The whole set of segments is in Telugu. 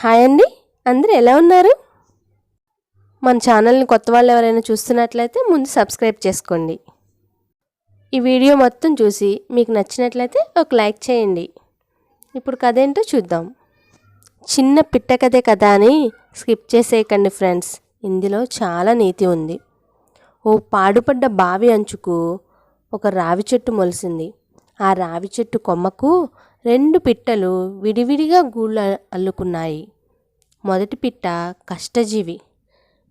హాయ్ అండి, అందరూ ఎలా ఉన్నారు? మన ఛానల్ని కొత్త వాళ్ళు ఎవరైనా చూస్తున్నట్లయితే ముందు సబ్స్క్రైబ్ చేసుకోండి. ఈ వీడియో మొత్తం చూసి మీకు నచ్చినట్లయితే ఒక లైక్ చేయండి. ఇప్పుడు కథ ఏంటో చూద్దాం. చిన్న పిట్ట కథే కదా అని స్కిప్ చేసేయకండి ఫ్రెండ్స్, ఇందులో చాలా నీతి ఉంది. ఓ పాడుపడ్డ బావి అంచుకు ఒక రావి చెట్టు మొలిసింది. ఆ రావి చెట్టు కొమ్మకు 2 పిట్టలు విడివిడిగా గూళ్ళు అల్లుకున్నాయి. మొదటి పిట్ట కష్టజీవి.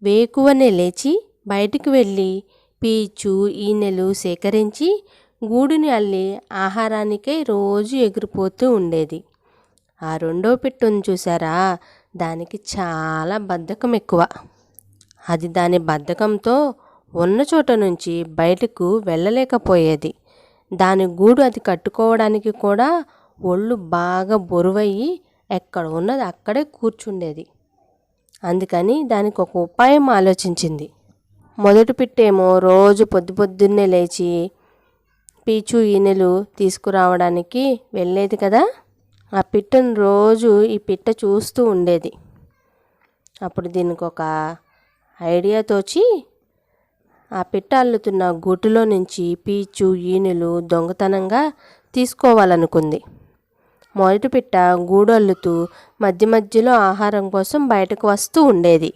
వేకువనే లేచి బయటికి వెళ్ళి పీచు ఈనెలు సేకరించి గూడుని అల్లి ఆహారానికై రోజు ఎగిరిపోతూ ఉండేది. ఆ రెండో పిట్టను చూసారా, దానికి చాలా బద్ధకం ఎక్కువ. అది దాని బద్ధకంతో ఉన్న చోట నుంచి బయటకు వెళ్ళలేకపోయేది. దాని గూడు అది కట్టుకోవడానికి కూడా ఒళ్ళు బాగా బరువయ్యి ఎక్కడ ఉన్నది అక్కడే కూర్చుండేది. అందుకని దానికి ఒక ఉపాయం ఆలోచించింది. మొదటి పిట్టేమో రోజు పొద్దున్నే లేచి పీచు ఈనెలు తీసుకురావడానికి వెళ్ళేది కదా. ఆ పిట్టను రోజు ఈ పిట్ట చూస్తూ ఉండేది. అప్పుడు దీనికి ఒక ఐడియా తోచి ఆ పిట్ట అల్లుతున్న గూటిలో నుంచి పీచు ఈనెలు దొంగతనంగా తీసుకోవాలనుకుంది. మొదటి పిట్ట గూడు అల్లుతూ మధ్య మధ్యలో ఆహారం కోసం బయటకు వస్తూ ఉండేది.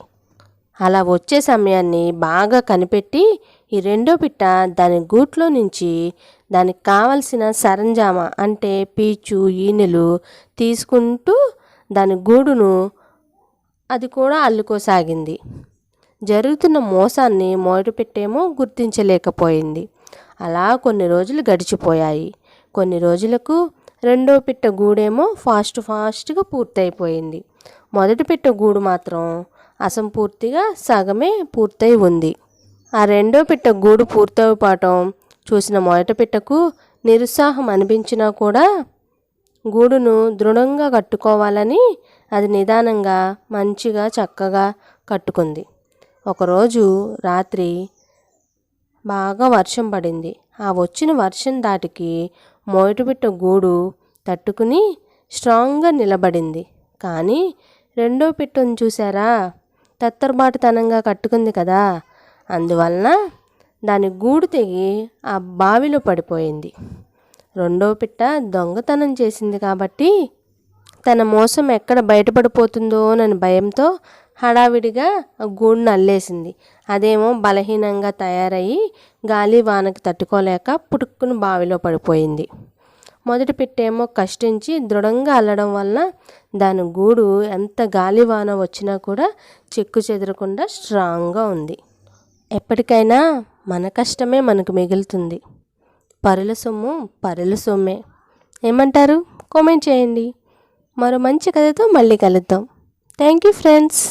అలా వచ్చే సమయాన్ని బాగా కనిపెట్టి ఈ రెండో పిట్ట దాని గూట్లో నుంచి దానికి కావలసిన సరంజామా అంటే పీచు ఈనెలు తీసుకుంటూ దాని గూడును అది కూడా అల్లుకోసాగింది. జరుగుతున్న మోసాన్ని మొదటి పిట్టేమో గుర్తించలేకపోయింది. అలా కొన్ని రోజులు గడిచిపోయాయి. కొన్ని రోజులకు రెండో పిట్ట గూడేమో ఫాస్ట్గా పూర్తయిపోయింది. మొదటి పిట్ట గూడు మాత్రం అసంపూర్తిగా సగమే పూర్తయి ఉంది. ఆ రెండో పిట్ట గూడు పూర్తయిపోవటం చూసిన మొదటి పిట్టకు నిరుత్సాహం అనిపించినా కూడా గూడును దృఢంగా కట్టుకోవాలని అది నిదానంగా మంచిగా చక్కగా కట్టుకుంది. ఒకరోజు రాత్రి బాగా వర్షం పడింది. ఆ వచ్చిన వర్షం దాటికి మొదటిపిట్ట గూడు తట్టుకుని స్ట్రాంగ్గా నిలబడింది. కానీ రెండో పిట్టను చూసారా, తత్తరబాటుతనంగా కట్టుకుంది కదా. అందువలన దాని గూడు తెగి ఆ బావిలో పడిపోయింది. రెండో పిట్ట దొంగతనం చేసింది కాబట్టి తన మోసం ఎక్కడ బయటపడిపోతుందోనని భయంతో హడావిడిగా ఆ గూడును అల్లేసింది. అదేమో బలహీనంగా తయారయ్యి గాలి వానకి తట్టుకోలేక పుటుక్కును బావిలో పడిపోయింది. మొదటి పిట్టేమో కష్టించి దృఢంగా అల్లడం వలన దాని గూడు ఎంత గాలి వాన వచ్చినా కూడా చెక్కు చెదరకుండా స్ట్రాంగ్గా ఉంది. ఎప్పటికైనా మన కష్టమే మనకు మిగులుతుంది. పరుల సొమ్ము పరుల సొమ్మే. ఏమంటారు? కామెంట్ చేయండి. మరో మంచి కథతో మళ్ళీ కలుద్దాం. Thank you friends.